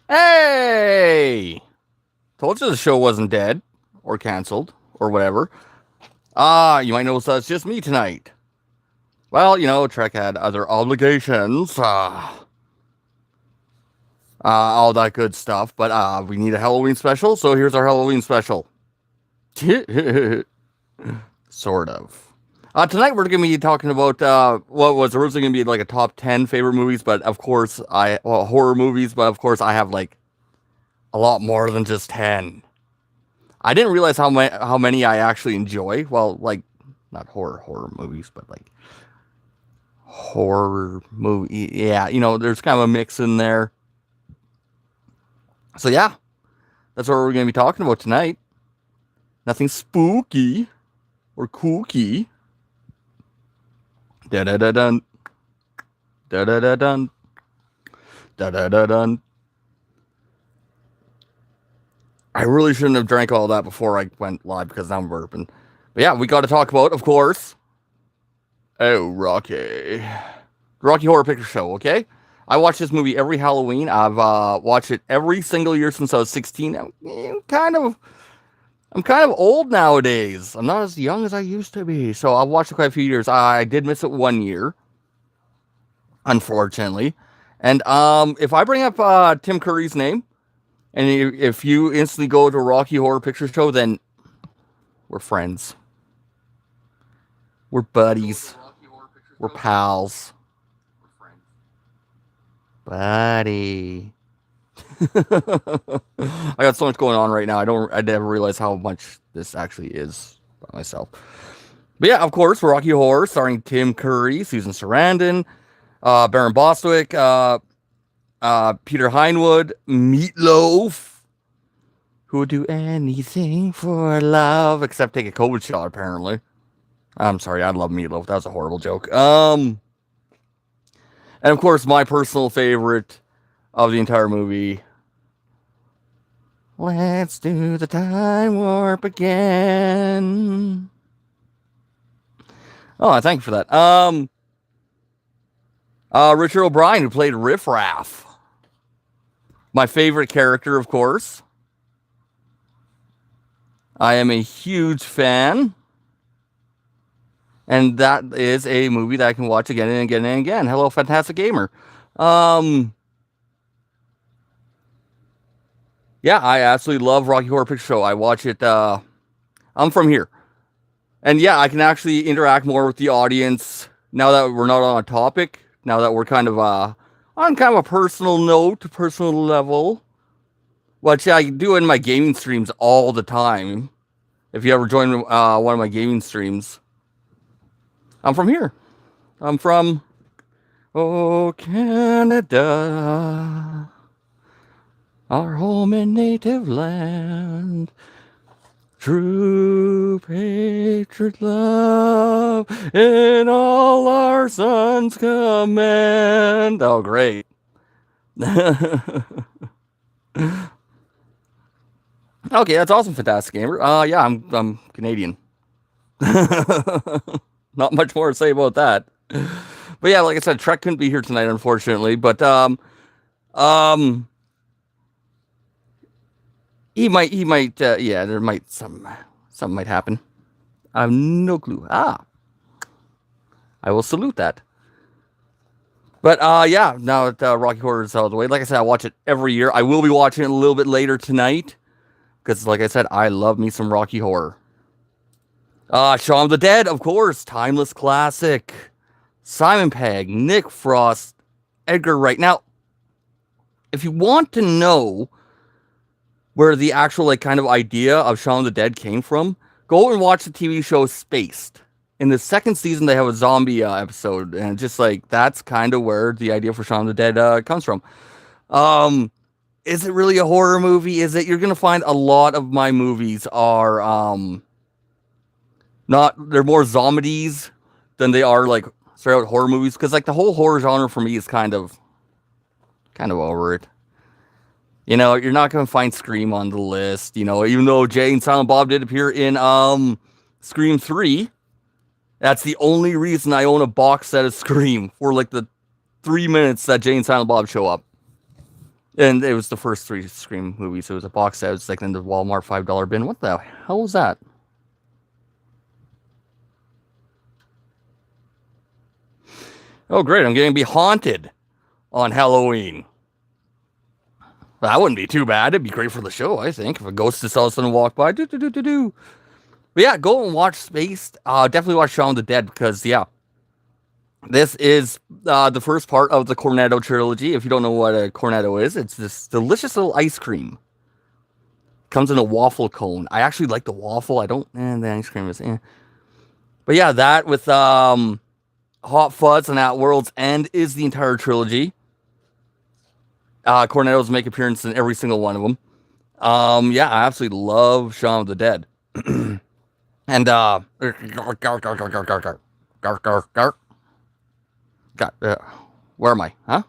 Hey! Told you the show wasn't dead or canceled or whatever. You might notice that's just me tonight. Well, Trek had other obligations, all that good stuff, but we need a Halloween special, so here's our Halloween special. Sort of. Tonight we're going to be talking about what was originally going to be like a top 10 favorite movies, but of course, horror movies, but of course, I have like a lot more than just 10. I didn't realize how many I actually enjoy. Well, like, not horror movies, but like horror movie. Yeah, there's kind of a mix in there. So yeah, that's what we're going to be talking about tonight. Nothing spooky or kooky. Da da da dun. Da da da dun. Da da da dun. I really shouldn't have drank all that before I went live because now I'm burping. But yeah, we got to talk about, of course, Rocky. The Rocky Horror Picture Show, okay? I watch this movie every Halloween. I've watched it every single year since I was 16. I'm kind of old nowadays. I'm not as young as I used to be. So I've watched it quite a few years. I did miss it one year, unfortunately. And if I bring up Tim Curry's name, and if you instantly go to Rocky Horror Picture Show, then we're friends. We're buddies. We're pals. Buddy. I got so much going on right now. I never realized how much this actually is by myself. But yeah, of course, Rocky Horror, starring Tim Curry, Susan Sarandon, Baron Bostwick, Peter Hindwood, Meatloaf, who would do anything for love except take a COVID shot, apparently. I'm sorry, I love Meatloaf. That was a horrible joke. And of course, my personal favorite of the entire movie. Let's do the time warp again. Oh, thank you for that. Richard O'Brien, who played Riff Raff. My favorite character, of course. I am a huge fan. And that is a movie that I can watch again and again and again. Hello, Fantastic Gamer. Yeah, I absolutely love Rocky Horror Picture Show. I watch it. I'm from here. And yeah, I can actually interact more with the audience now that we're not on a topic. Now that we're kind of on kind of a personal note, personal level. Which I do in my gaming streams all the time. If you ever join one of my gaming streams. I'm from here. I'm from, Canada, our home and native land. True patriot love in all our sons command. Oh, great. Okay, that's awesome, Fantastic Gamer. Yeah, I'm Canadian. Not much more to say about that. But yeah, like I said, Trekk couldn't be here tonight, unfortunately. But he might, yeah, there might something might happen. I have no clue. I will salute that. But yeah, now that Rocky Horror is out of the way, like I said, I watch it every year. I will be watching it a little bit later tonight because, like I said, I love me some Rocky Horror. Shaun of the Dead, of course, timeless classic. Simon Pegg, Nick Frost, Edgar Wright. Now, if you want to know where the actual kind of idea of Shaun of the Dead came from, go and watch the TV show Spaced. In the second season, they have a zombie episode, and just that's kind of where the idea for Shaun of the Dead comes from. Is it really a horror movie? Is it? You're gonna find a lot of my movies are they're more zombies than they are straight out horror movies, because the whole horror genre for me is kind of over it. You're not gonna find Scream on the list, even though Jay and Silent Bob did appear in Scream 3. That's the only reason I own a box set of Scream, for the 3 minutes that Jay and Silent Bob show up. And it was the first 3 Scream movies. It was a box set. It was like in the Walmart $5 bin. What the hell was that? Oh, great. I'm going to be haunted on Halloween. That wouldn't be too bad. It'd be great for the show, I think, if a ghost just all of a sudden walk by. But yeah, go and watch Spaced. Definitely watch Shaun of the Dead because, yeah, this is the first part of the Cornetto trilogy. If you don't know what a Cornetto is, it's this delicious little ice cream. Comes in a waffle cone. I actually like the waffle. I don't. The ice cream is. But yeah, that with Hot Fuzz and At World's End is the entire trilogy. Cornettos make appearance in every single one of them. Yeah, I absolutely love Shaun of the Dead. And God, where am I? Huh?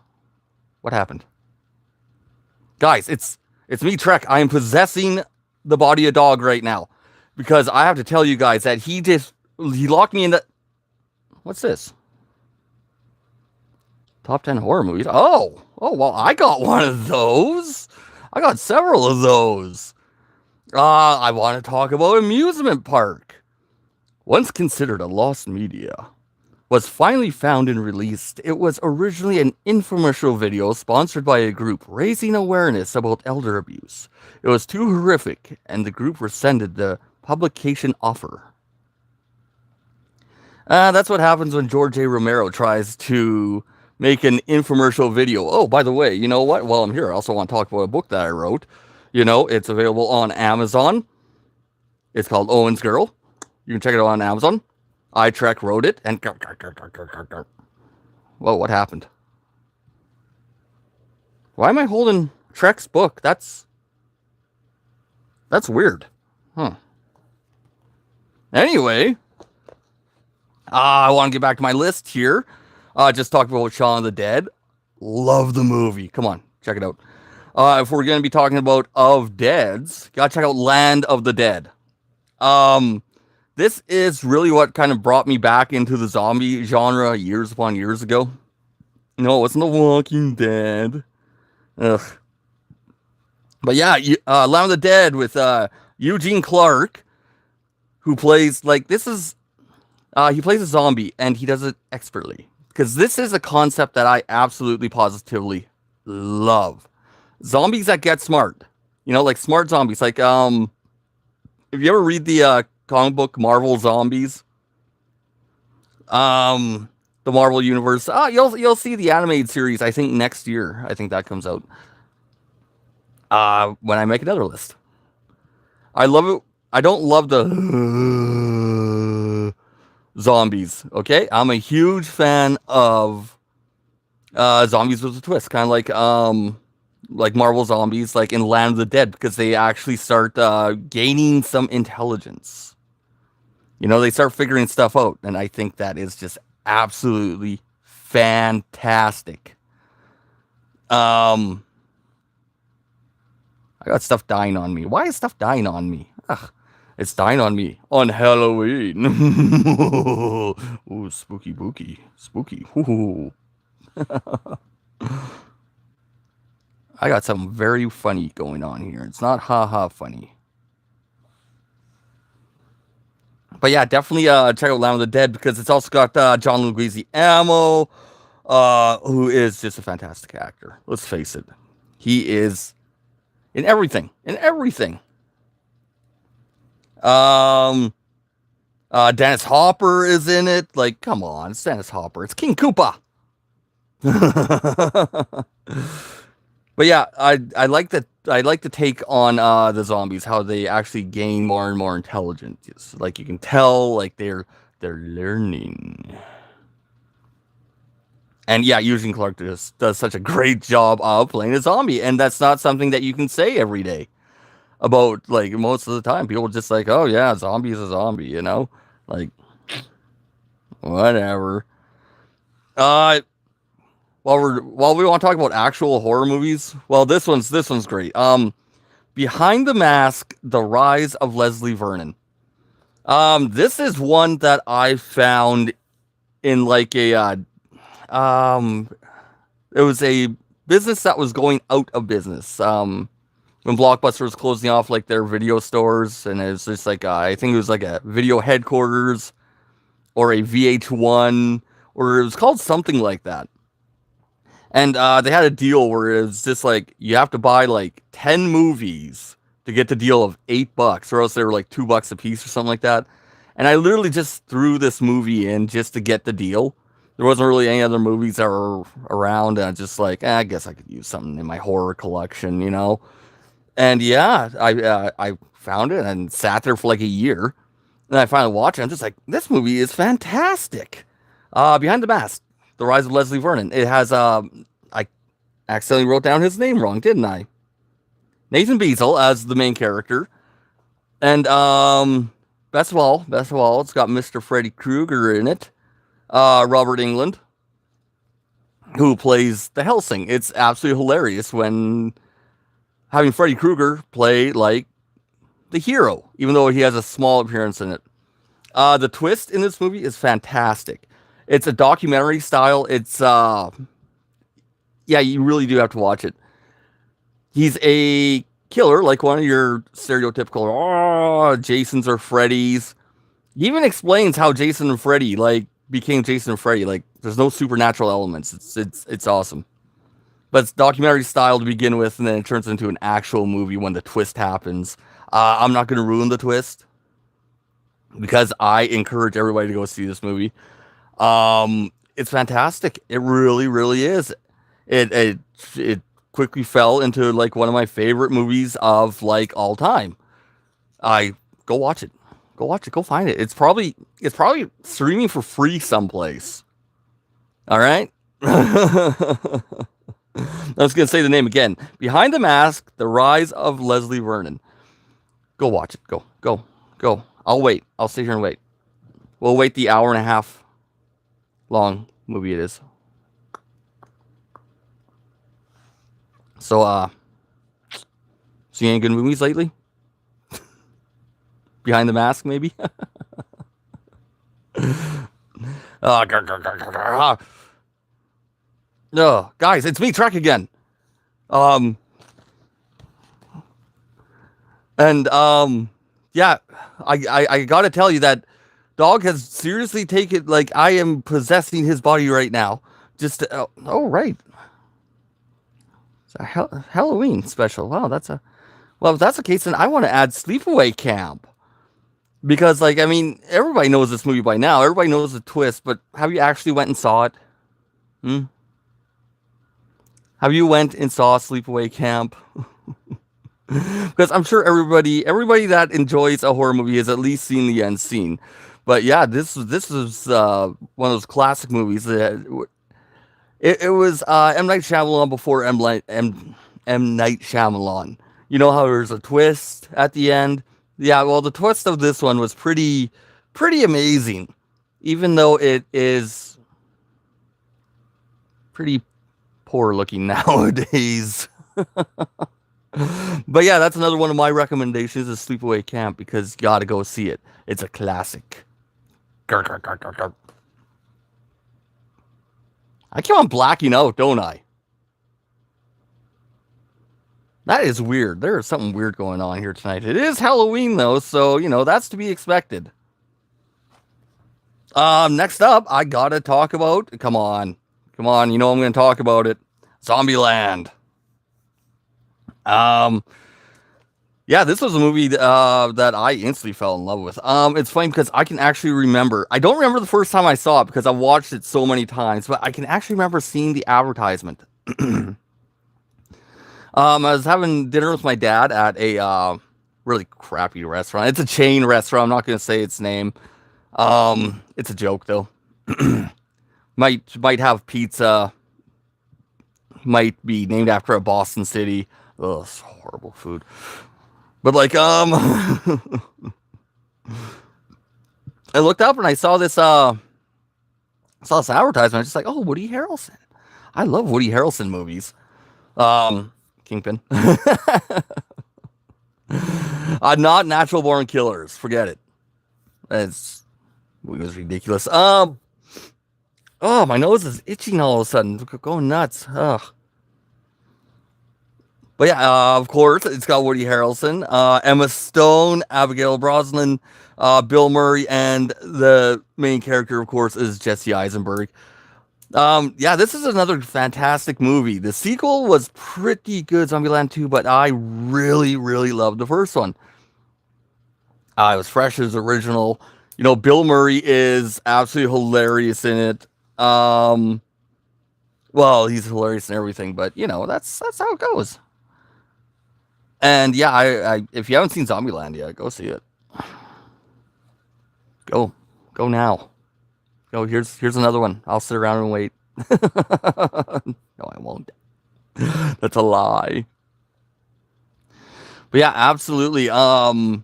What happened? Guys, it's me, Trekk. I am possessing the body of dog right now. Because I have to tell you guys that he locked me in the... What's this? Top 10 horror movies? Oh, well, I got one of those. I got several of those. I want to talk about Amusement Park. Once considered a lost media, was finally found and released. It was originally an infomercial video sponsored by a group raising awareness about elder abuse. It was too horrific, and the group rescinded the publication offer. That's what happens when George A. Romero tries to make an infomercial video. Oh, by the way, you know what? While I'm here, I also want to talk about a book that I wrote. You know, it's available on Amazon. It's called Owen's Girl. You can check it out on Amazon. Trek wrote it, and... Whoa, what happened? Why am I holding Trekk's book? That's weird. Huh. Anyway, I want to get back to my list here. Just talk about Shaun of the Dead. Love the movie. Come on, check it out. If we're going to be talking about Of Deads, gotta check out Land of the Dead. This is really what kind of brought me back into the zombie genre years upon years ago. No, it wasn't The Walking Dead. Ugh. But yeah, Land of the Dead with Eugene Clark, who plays, like, he plays a zombie, and he does it expertly. Because this is a concept that I absolutely positively love. Zombies that get smart. You know, like smart zombies. Like, if you ever read the comic book Marvel Zombies, the Marvel Universe, you'll see the animated series, I think, next year. I think that comes out. When I make another list. I love it. I don't love the zombies, okay? I'm a huge fan of zombies with a twist, kind of like Marvel Zombies, like in Land of the Dead, because they actually start gaining some intelligence. You know, they start figuring stuff out, and I think that is just absolutely fantastic. I got stuff dying on me. Why is stuff dying on me? Ugh, it's dying on me on Halloween. Ooh, spooky, booky, spooky. Ooh. I got something very funny going on here. It's not ha-ha funny. But yeah, definitely check out Land of the Dead, because it's also got John Leguizamo, who is just a fantastic actor. Let's face it. He is in everything. In everything. Dennis Hopper is in it. Like, come on, it's Dennis Hopper. It's King Koopa. But yeah, I like the take on the zombies, how they actually gain more and more intelligence. Like, you can tell, like, they're learning. And yeah, Eugene Clark does such a great job of playing a zombie, and that's not something that you can say every day about, like, most of the time. People just like, oh yeah, zombie is a zombie, you know? Like, whatever. While we want to talk about actual horror movies, well, this one's great. Behind the Mask: The Rise of Leslie Vernon. This is one that I found in like a it was a business that was going out of business. When Blockbuster was closing off like their video stores, and it was just like I think it was like a video headquarters or a VH1, or it was called something like that. And they had a deal where it was just like you have to buy like 10 movies to get the deal of $8, or else they were like $2 a piece or something like that. And I literally just threw this movie in just to get the deal. There wasn't really any other movies that were around, and I just like, I guess I could use something in my horror collection, you know. And yeah, I found it and sat there for like a year. And I finally watched it. I'm just like, this movie is fantastic. Behind the Mask, The Rise of Leslie Vernon. It has I accidentally wrote down his name wrong, didn't I? Nathan Beazle as the main character. And best of all, it's got Mr. Freddy Krueger in it. Robert Englund, who plays the Helsing. It's absolutely hilarious when having Freddy Krueger play like the hero, even though he has a small appearance in it. The twist in this movie is fantastic. It's a documentary style. It's yeah, you really do have to watch it. He's a killer, like one of your stereotypical Jasons or Freddys. He even explains how Jason and Freddy like became Jason and Freddy. Like, there's no supernatural elements. It's awesome. But it's documentary style to begin with, and then it turns into an actual movie when the twist happens. I'm not going to ruin the twist because I encourage everybody to go see this movie. It's fantastic. It really, really is. It quickly fell into like one of my favorite movies of like all time. Go watch it. Go watch it. Go find it. It's probably streaming for free someplace. All right. I was going to say the name again. Behind the Mask, The Rise of Leslie Vernon. Go watch it. Go. I'll wait. I'll sit here and wait. We'll wait the hour and a half long movie it is. So, see any good movies lately? Behind the Mask, maybe? No, guys, it's me, Trekk again. Yeah, I gotta tell you that dog has seriously taken, like, I am possessing his body right now. Just to, right. It's a Halloween special. Wow, well, if that's the case, then I want to add Sleepaway Camp. Because, like, I mean, everybody knows this movie by now. Everybody knows the twist, but have you actually went and saw it? Have you went and saw Sleepaway Camp? Because I'm sure everybody that enjoys a horror movie has at least seen the end scene. But yeah, this is one of those classic movies. It was M. Night Shyamalan before M. Night Shyamalan. You know how there's a twist at the end? Yeah, well, the twist of this one was pretty amazing, even though it is pretty poor looking nowadays. But yeah, that's another one of my recommendations is Sleepaway Camp, because you gotta go see it. It's a classic. I keep on blacking out, don't I? That is weird. There is something weird going on here tonight. It is Halloween, though, so, you know, that's to be expected. Next up, I gotta talk about... Come on, you know I'm gonna talk about it. Zombieland. Yeah, this was a movie that I instantly fell in love with. It's funny because I can actually remember... I don't remember the first time I saw it because I watched it so many times, but I can actually remember seeing the advertisement. I was having dinner with my dad at a really crappy restaurant. It's a chain restaurant. I'm not going to say its name. It's a joke, though. might have pizza. Might be named after a Boston city. Ugh, it's horrible food. But like, I looked up and I saw this advertisement. I was just like, oh, Woody Harrelson. I love Woody Harrelson movies. Kingpin. Not Natural Born Killers. Forget it. It was ridiculous. Oh, my nose is itching all of a sudden. Going nuts. Ugh. But yeah, of course, it's got Woody Harrelson, Emma Stone, Abigail Breslin, Bill Murray, and the main character, of course, is Jesse Eisenberg. Yeah, this is another fantastic movie. The sequel was pretty good, Zombieland 2, but I really, really loved the first one. It was fresh as original. You know, Bill Murray is absolutely hilarious in it. Well, he's hilarious in everything, but you know, that's how it goes. And yeah, I if you haven't seen Zombieland yet, go see it. Go, go now. Go. Here's another one. I'll sit around and wait. No, I won't. That's a lie. But yeah, absolutely. Go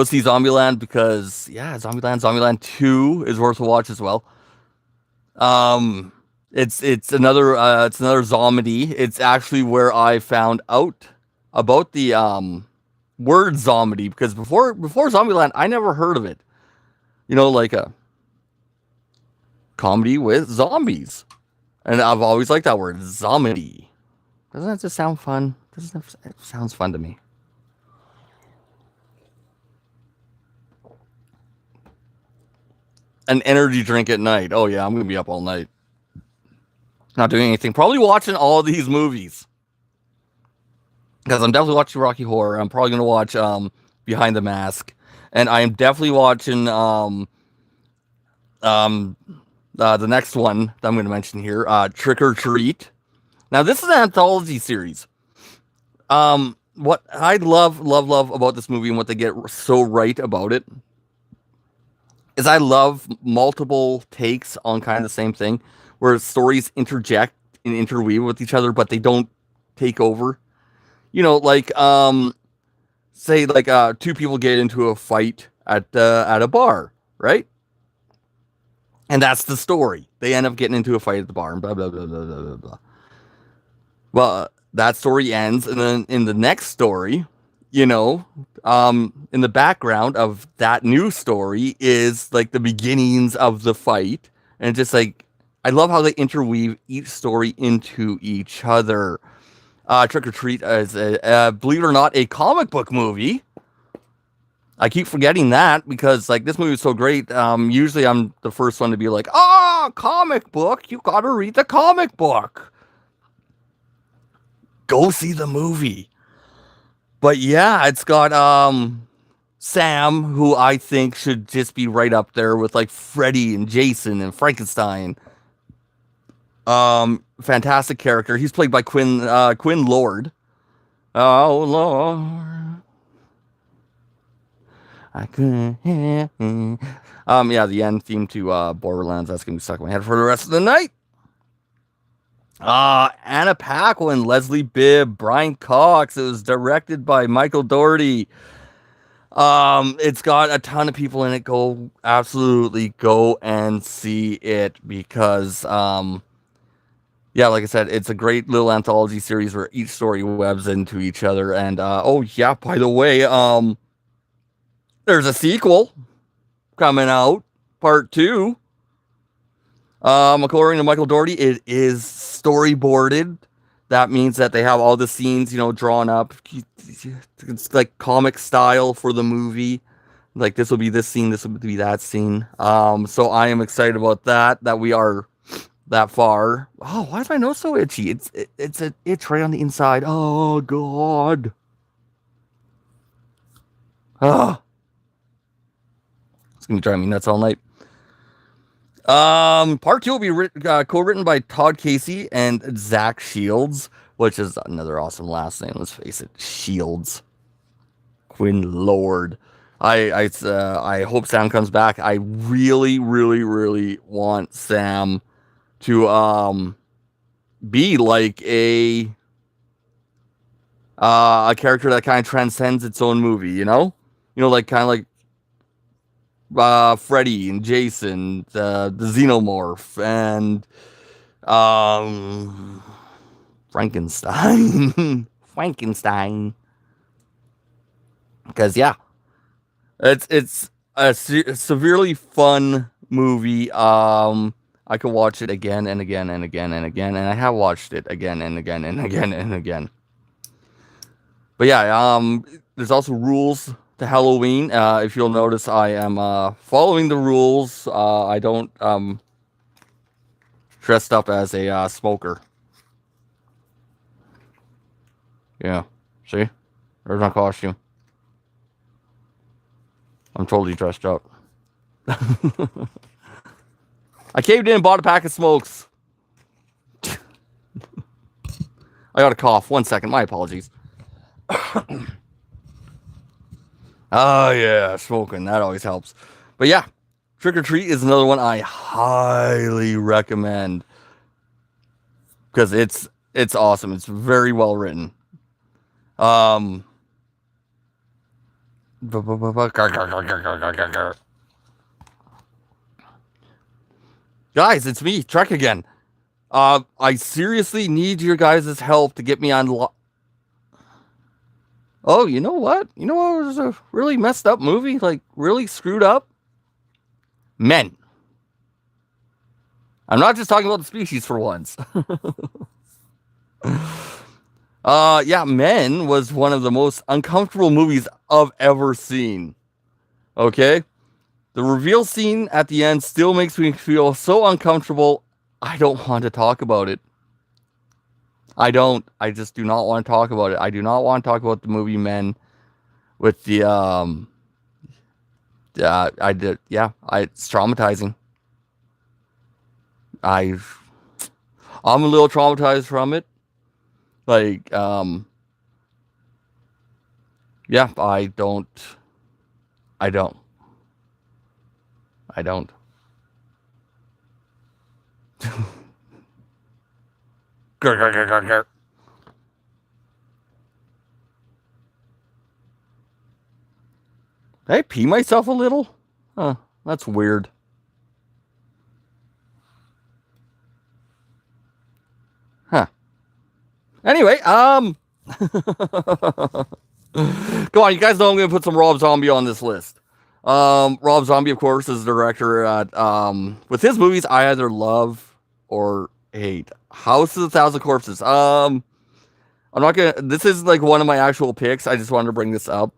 see Zombieland because yeah, Zombieland 2 is worth a watch as well. Um, it's another zombie. It's actually where I found out about the word zombie because before Zombieland, I never heard of it. You know, like a comedy with zombies, and I've always liked that word, zombie. Doesn't that just sound fun? It sounds fun to me. An energy drink at night. Oh yeah, I'm gonna be up all night. Not doing anything. Probably watching all these movies. Because I'm definitely watching Rocky Horror. I'm probably gonna watch Behind the Mask. And I am definitely watching the next one that I'm gonna mention here, Trick or Treat. Now this is an anthology series. What I love about this movie and what they get so right about it is I love multiple takes on kind of the same thing, where stories interject and interweave with each other, but they don't take over. You know, like say like two people get into a fight at a bar, right? And that's the story. They end up getting into a fight at the bar and blah blah blah blah blah blah. Well, that story ends, and then in the next story, you know, in the background of that new story is like the beginnings of the fight, and just like I love how they interweave each story into each other. Trick or Treat is, believe it or not, a comic book movie. I keep forgetting that because like this movie is so great. Usually I'm the first one to be like, comic book, you gotta read the comic book. Go see the movie. But yeah, it's got Sam, who I think should just be right up there with like Freddy and Jason and Frankenstein. Fantastic character. He's played by Quinn Lord. Oh Lord, I couldn't hear. Yeah, the end theme to Borderlands. That's gonna be stuck in my head for the rest of the night. Anna Paquin, Leslie Bibb, Brian Cox. It was directed by Michael Dougherty. It's got a ton of people in it. Absolutely go and see it because yeah, like I said, it's a great little anthology series where each story webs into each other. And oh yeah, by the way, there's a sequel coming out, part 2. According to Michael Dougherty, it is storyboarded. That means that they have all the scenes, you know, drawn up. It's like comic style for the movie. Like this will be this scene, this will be that scene. So I am excited about that. That we are that far. Oh, why is my nose so itchy? It's an itch right on the inside. Oh God. It's gonna drive me nuts all night. Part 2 will be co-written by Todd Casey and Zach Shields, which is another awesome last name. Let's face it, Shields. Quinn Lord. I hope Sam comes back. I really, really, really want Sam to be like a character that kind of transcends its own movie. You know, like kind of like Freddy and Jason, the Xenomorph, and Frankenstein. Frankenstein. Because yeah, it's a severely fun movie. I could watch it again and again and again and again, and I have watched it again and again and again and again. But yeah, there's also rules to Halloween. If you'll notice, I am following the rules. I don't dressed up as a smoker. Yeah, see, there's my costume. I'm totally dressed up. I caved in and bought a pack of smokes. I got a cough. 1 second. My apologies. Oh, yeah. Smoking. That always helps. But yeah, Trick or Treat is another one I highly recommend. Because it's awesome. It's very well written. Guys, it's me, Trekk again. I seriously need your guys' help to get me on. Oh, you know what? You know what was a really messed up movie? Like, really screwed up? Men. I'm not just talking about the species for once. Yeah, Men was one of the most uncomfortable movies I've ever seen. Okay? The reveal scene at the end still makes me feel so uncomfortable, I don't want to talk about it. I don't. I just do not want to talk about it. I do not want to talk about the movie Men with the, it's traumatizing. I'm a little traumatized from it. Like, yeah, I don't. Did I pee myself a little? Huh, that's weird. Huh. Anyway, come on, you guys know I'm gonna put some Rob Zombie on this list. Rob Zombie, of course, is the director at with his movies I either love or hate. House of a Thousand Corpses. I'm not gonna. This is like one of my actual picks. I just wanted to bring this up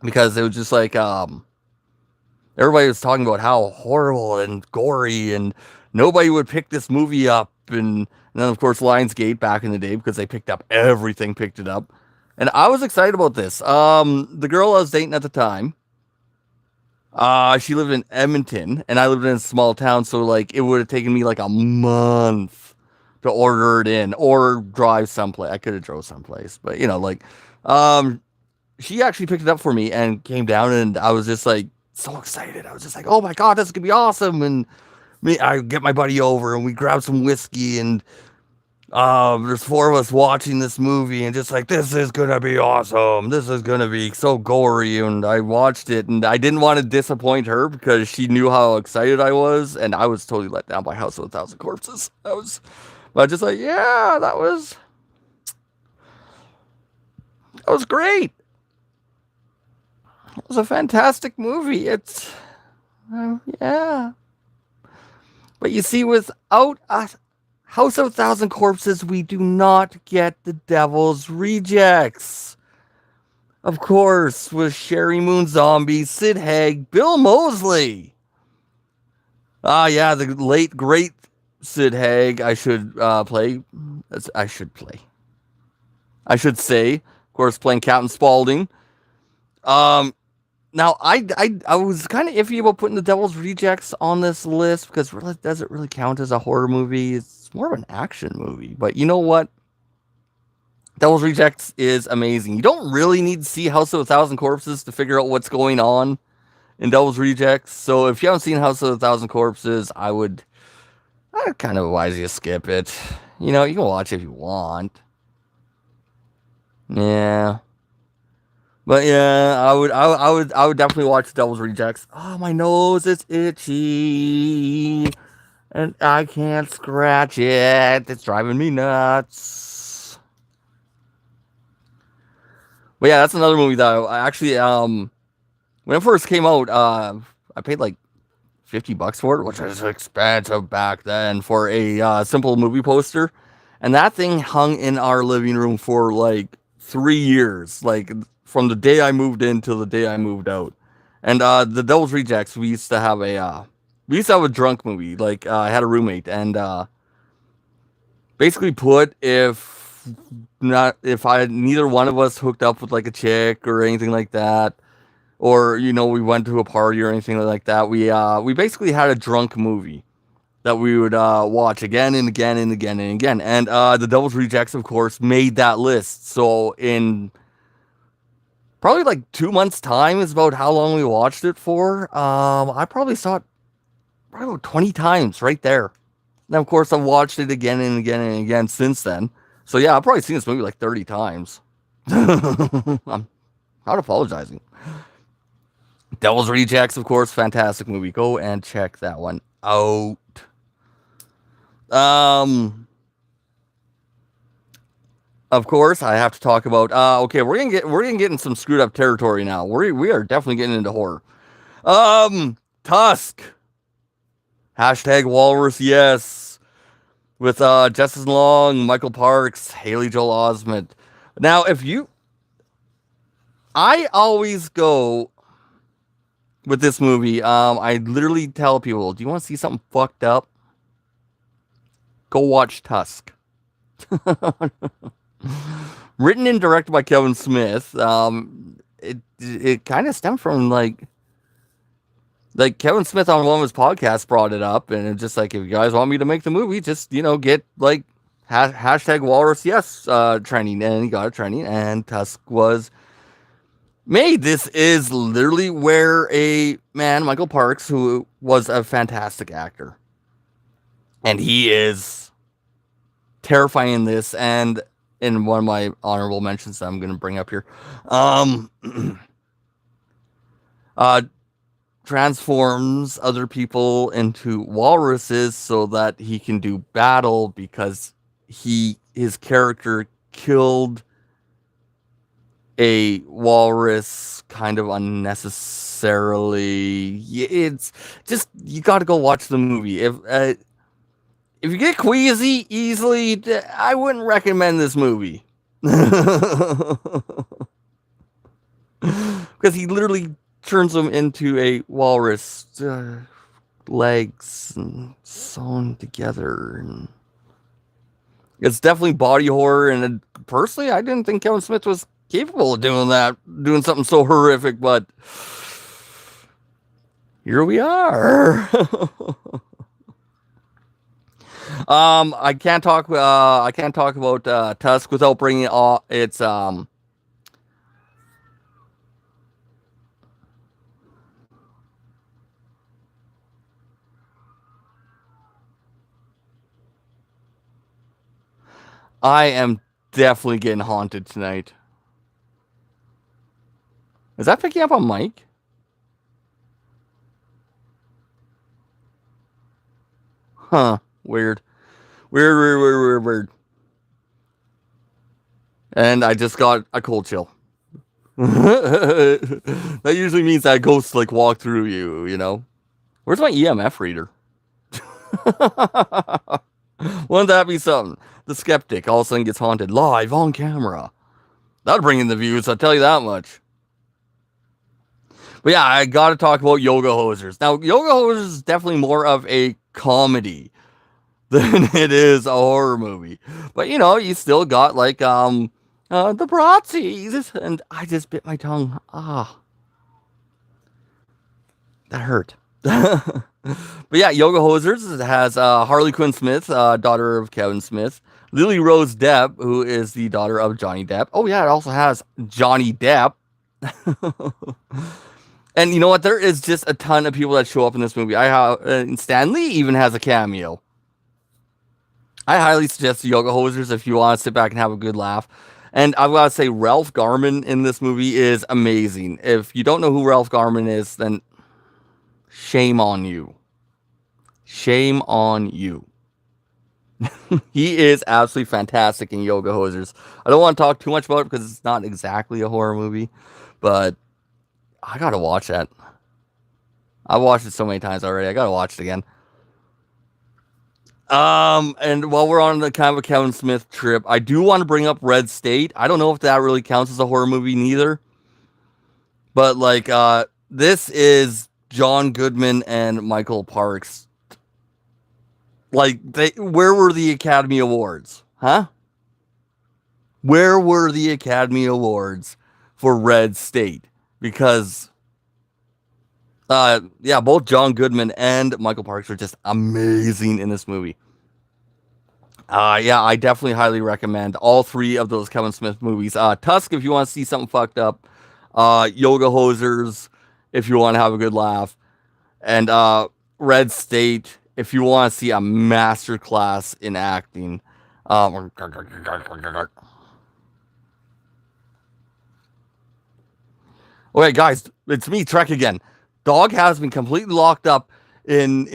because it was just like everybody was talking about how horrible and gory, and nobody would pick this movie up. And then, of course, Lionsgate back in the day, because they picked up everything, picked it up. And I was excited about this. The girl I was dating at the time, she lived in Edmonton, and I lived in a small town, so like it would have taken me like a month to order it in or drive someplace. I could have drove someplace, but you know, like, she actually picked it up for me and came down, and I was just like so excited. I was just like, oh my god, this is gonna be awesome. And I get my buddy over, and we grab some whiskey, and there's 4 of us watching this movie, and just like, this is gonna be awesome. This is gonna be so gory. And I watched it, and I didn't want to disappoint her because she knew how excited I was, and I was totally let down by House of a Thousand Corpses. But just like, yeah, that was great. It was a fantastic movie. It's, yeah. But you see, without a House of a Thousand Corpses, we do not get the Devil's Rejects. Of course, with Sherry Moon Zombie, Sid Haig, Bill Moseley. Yeah, the late, great Sid Haig. I should say, of course, playing Captain Spaulding. Now, I was kind of iffy about putting the Devil's Rejects on this list because does it really count as a horror movie? It's more of an action movie. But you know what? Devil's Rejects is amazing. You don't really need to see House of a Thousand Corpses to figure out what's going on in Devil's Rejects. So if you haven't seen House of a Thousand Corpses, I'd kind of advise you to skip it. You know, you can watch it if you want. Yeah. But yeah, I would definitely watch Devil's Rejects. Oh, my nose is itchy, and I can't scratch it. It's driving me nuts. But yeah, that's another movie that I actually when it first came out, I paid like $50 for it, which was expensive back then for a simple movie poster, and that thing hung in our living room for like 3 years, like from the day I moved in till the day I moved out. And the Devil's Rejects, we used to have a drunk movie. Like I had a roommate, and basically put if I neither one of us hooked up with like a chick or anything like that, or we went to a party or anything like that, we basically had a drunk movie that we would watch again and again and again and again. And the Devil's Rejects, of course, made that list. So in probably like 2 months' time is about how long we watched it for. I probably saw it probably about 20 times right there. And of course, I've watched it again and again and again since then. So yeah, I've probably seen this movie like 30 times. I'm not apologizing. Devil's Rejects, of course, fantastic movie. Go and check that one out. Of course, I have to talk about. Okay, we're gonna get in some screwed up territory now. We are definitely getting into horror. Tusk. Hashtag Walrus, yes. With Justin Long, Michael Parks, Haley Joel Osment. Now, I always go with this movie. I literally tell people, do you want to see something fucked up? Go watch Tusk. Written and directed by Kevin Smith. It kind of stemmed from like Kevin Smith on one of his podcasts brought it up, and it's just like, if you guys want me to make the movie, just get like hashtag Walrus yes trending, and he got it trending, and Tusk was made. This is literally where a man, Michael Parks, who was a fantastic actor, and he is terrifying in this, and in one of my honorable mentions that I'm going to bring up here, transforms other people into walruses so that he can do battle, because his character killed a walrus kind of unnecessarily. It's just, you got to go watch the movie. If you get queasy easily, I wouldn't recommend this movie. Because he literally turns him into a walrus, legs and sewn together, and it's definitely body horror. And personally, I didn't think Kevin Smith was capable of doing something so horrific, but here we are. I can't talk about Tusk without bringing its I am definitely getting haunted tonight. Is that picking up on mic? Huh. Weird. Weird. And I just got a cold chill. That usually means that ghosts like walk through you. Where's my EMF reader? Wouldn't that be something? The skeptic all of a sudden gets haunted live on camera. That'll bring in the views, I'll tell you that much. But yeah, I gotta talk about Yoga Hosers. Now, Yoga Hosers is definitely more of a comedy than it is a horror movie. But you still got like the Bratzies, and I just bit my tongue. That hurt. But yeah, Yoga Hosers has Harley Quinn Smith, daughter of Kevin Smith, Lily Rose Depp, who is the daughter of Johnny Depp. Oh yeah, it also has Johnny Depp. And you know what? There is just a ton of people that show up in this movie. Stan Lee even has a cameo. I highly suggest Yoga Hosers if you want to sit back and have a good laugh. And I've got to say, Ralph Garman in this movie is amazing. If you don't know who Ralph Garman is, then shame on you. Shame on you. He is absolutely fantastic in Yoga Hosers. I don't want to talk too much about it because it's not exactly a horror movie, but I gotta watch that. I've watched it so many times already. I gotta watch it again. And while we're on the kind of a Kevin Smith trip, I do want to bring up Red State. I don't know if that really counts as a horror movie neither. But like this is John Goodman and Michael Parks. Like where were the Academy Awards? Huh? Where were the Academy Awards for Red State? Because yeah, both John Goodman and Michael Parks are just amazing in this movie. Yeah, I definitely highly recommend all three of those Kevin Smith movies. Tusk, if you want to see something fucked up. Yoga Hosers, if you want to have a good laugh. And Red State, if you want to see a masterclass in acting. Okay, guys, it's me, Trekk again. Dog has been completely locked up in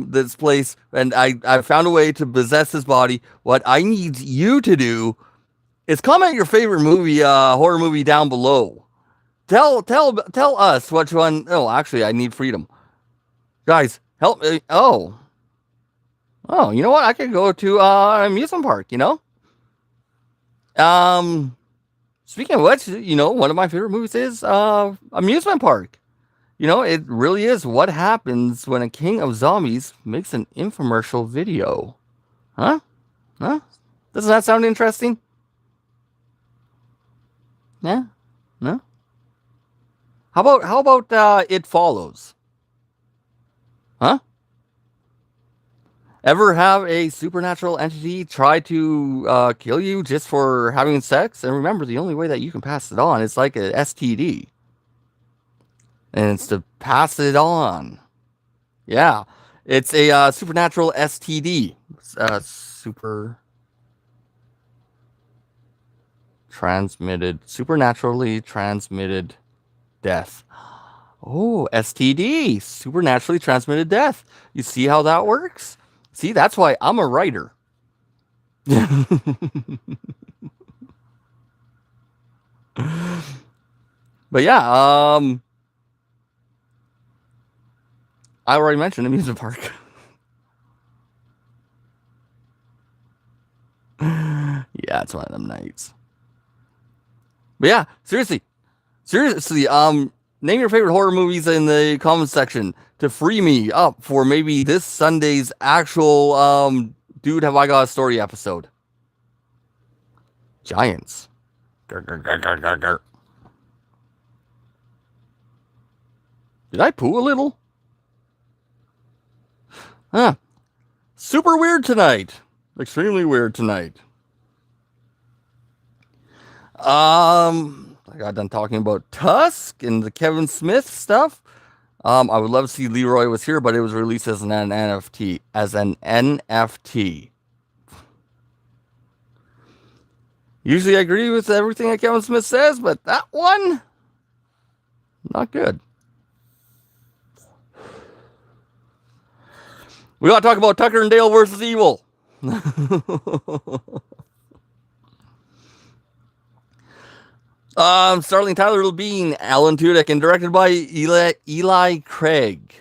this place, and I found a way to possess his body. What I need you to do is comment your favorite movie, horror movie down below. Tell us which one. Oh, actually, I need freedom, guys. Help me. Oh, you know what? I could go to an amusement park. Speaking of which, one of my favorite movies is Amusement Park. It really is what happens when a king of zombies makes an infomercial video. Huh? Doesn't that sound interesting? Yeah? No? How about It Follows? Huh? Ever have a supernatural entity try to kill you just for having sex? And remember, the only way that you can pass it on is like a STD. And it's to pass it on. Yeah. It's a supernatural STD. Supernaturally transmitted death. Oh, STD, supernaturally transmitted death. You see how that works? See, that's why I'm a writer. But yeah, I already mentioned amusement park. Yeah, it's one of them nights. But yeah, seriously, name your favorite horror movies in the comments section to free me up for maybe this Sunday's actual Dude Have I Got a Story episode. Giants. Did I poo a little? Huh. Super weird tonight. Extremely weird tonight. I got done talking about Tusk and the Kevin Smith stuff. I would love to see Leroy was here, but it was released as an NFT. Usually I agree with everything that Kevin Smith says, but that one, not good. We got to talk about Tucker and Dale versus Evil. Starring Tyler Bean, Alan Tudyk, and directed by Eli Craig.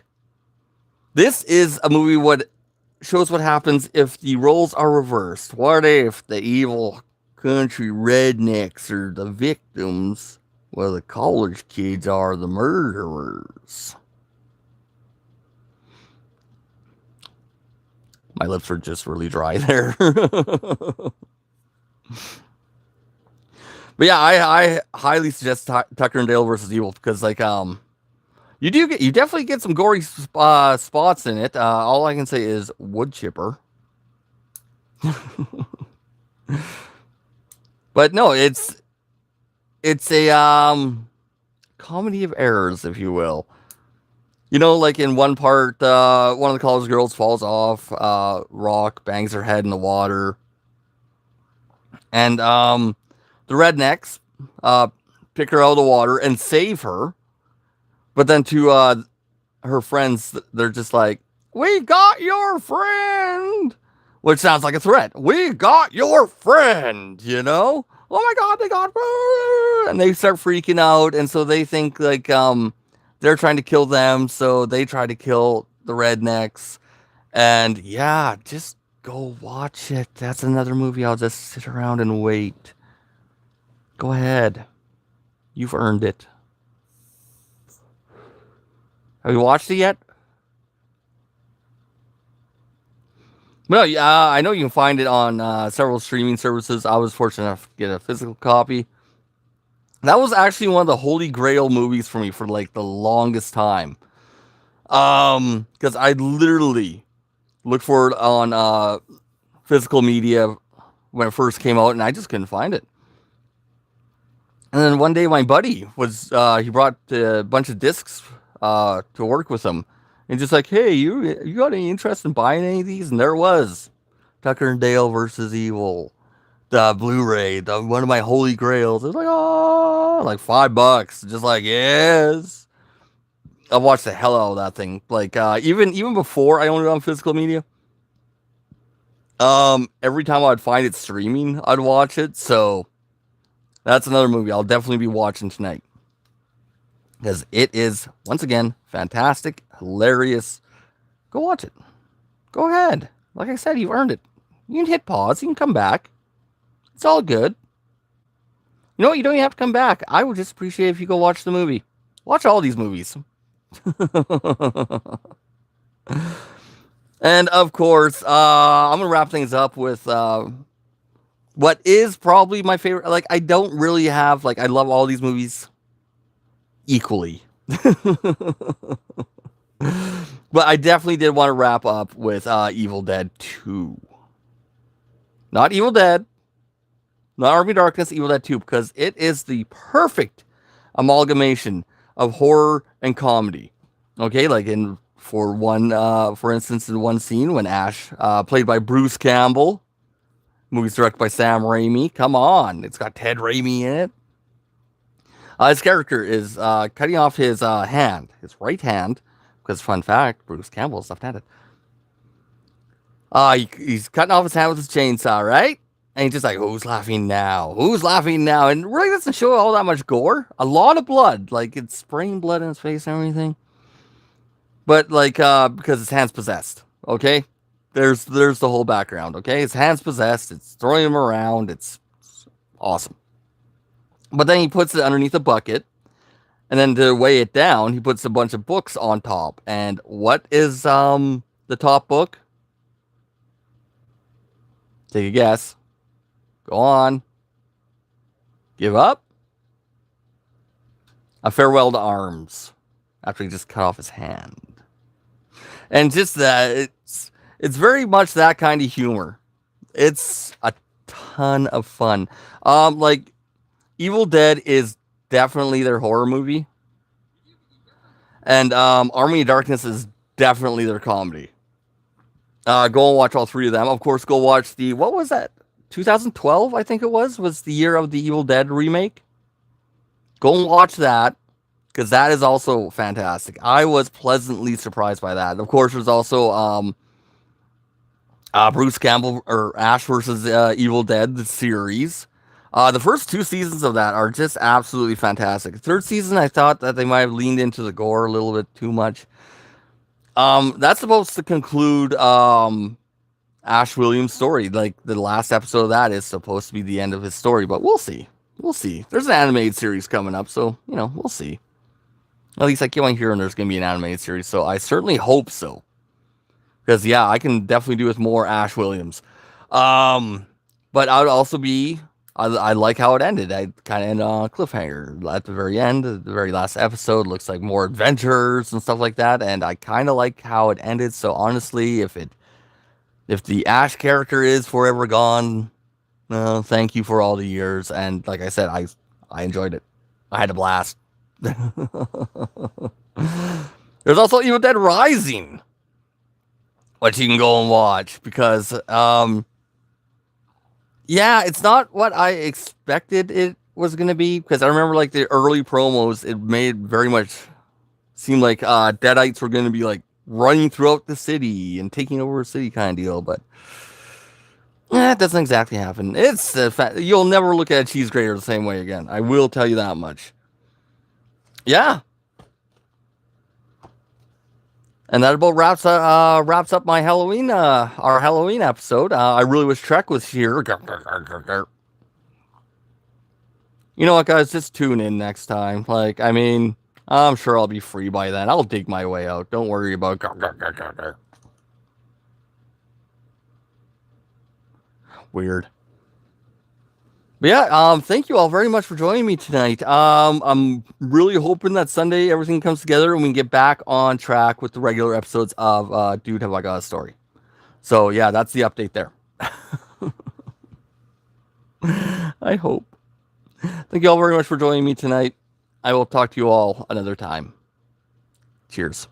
This is a movie what shows what happens if the roles are reversed. What if the evil country rednecks are the victims, while the college kids are the murderers? My lips are just really dry there. But yeah, I highly suggest Tucker and Dale versus Evil because you definitely get some gory spots in it. All I can say is wood chipper. But no, it's a comedy of errors, if you will. Like in one part, one of the college girls falls off rock, bangs her head in the water, and the rednecks pick her out of the water and save her. But then to her friends, they're just like, "We got your friend," which sounds like a threat. "We got your friend," "Oh my God, they got her," and they start freaking out. And so they think like they're trying to kill them, so they try to kill the rednecks. And yeah, just Go watch it. That's another movie I'll just sit around and wait. Go ahead. You've earned it. Have you watched it yet? No, I know you can find it on several streaming services. I was fortunate enough to get a physical copy. That was actually one of the holy grail movies for me for like the longest time. Because I literally looked for it on physical media when it first came out, and I just couldn't find it. And then one day, my buddy was he brought a bunch of discs to work with him, and just like, hey, you got any interest in buying any of these? And there was Tucker and Dale versus Evil, the Blu-ray, one of my holy grails. It was like, oh, like $5, just like, yes. I watched the hell out of that thing. Like even before I owned it on physical media. Every time I'd find it streaming, I'd watch it. So that's another movie I'll definitely be watching tonight. Because it is, once again, fantastic, hilarious. Go watch it. Go ahead. Like I said, you've earned it. You can hit pause. You can come back. It's all good. You know what? You don't even have to come back. I would just appreciate if you go watch the movie. Watch all these movies. And of course, I'm gonna wrap things up with what is probably my favorite. Like, I don't really have I love all these movies equally, but I definitely did want to wrap up with Evil Dead 2. Not Evil Dead, not Army of Darkness, Evil Dead 2, because it is the perfect amalgamation of horror and comedy. Okay, like for instance, in one scene when Ash, played by Bruce Campbell, movie's directed by Sam Raimi. Come on, it's got Ted Raimi in it. His character is cutting off his hand, his right hand, because fun fact, Bruce Campbell is left-handed. He's cutting off his hand with his chainsaw, right? And he's just like, who's laughing now? Who's laughing now? And really doesn't show all that much gore. A lot of blood, like it's spraying blood in his face and everything. But because his hand's possessed, okay? There's the whole background, okay? His hand's possessed. It's throwing him around. It's awesome. But then he puts it underneath a bucket, and then to weigh it down, he puts a bunch of books on top. And what is the top book? Take a guess. Go on. Give up. A Farewell to Arms. After he just cut off his hand. And just that, it's very much that kind of humor. It's a ton of fun. Evil Dead is definitely their horror movie. And Army of Darkness is definitely their comedy. Go and watch all three of them. Of course, go watch what was that? 2012, I think it was the year of the Evil Dead remake. Go and watch that, because that is also fantastic. I was pleasantly surprised by that. Of course, there's also Bruce Campbell, or Ash versus Evil Dead, the series. The first 2 seasons of that are just absolutely fantastic. The third season, I thought that they might have leaned into the gore a little bit too much. That's supposed to conclude Ash Williams' story. Like, the last episode of that is supposed to be the end of his story, but we'll see. We'll see. There's an animated series coming up, so, we'll see. At least I keep on hearing there's going to be an animated series, so I certainly hope so. Because, yeah, I can definitely do with more Ash Williams. But I would also I like how it ended. I kind of ended on a cliffhanger at the very end. The very last episode looks like more adventures and stuff like that, and I kind of like how it ended. So honestly, if the Ash character is forever gone, thank you for all the years. And like I said, I enjoyed it. I had a blast. There's also Evil Dead Rising, which you can go and watch, because yeah, it's not what I expected it was going to be, because I remember the early promos, it made very much seem like Deadites were going to be running throughout the city and taking over a city kind of deal, but it doesn't exactly happen. It's you'll never look at a cheese grater the same way again. I will tell you that much. Yeah. And that about wraps up my Halloween our Halloween episode. I really wish Trek was here. You know what, guys? Just tune in next time. Like, I mean, I'm sure I'll be free by then. I'll dig my way out. Don't worry about. Weird. But yeah, thank you all very much for joining me tonight. I'm really hoping that Sunday everything comes together and we can get back on track with the regular episodes of Dude Have I Got a Story. So yeah, that's the update there. I hope. Thank you all very much for joining me tonight. I will talk to you all another time. Cheers.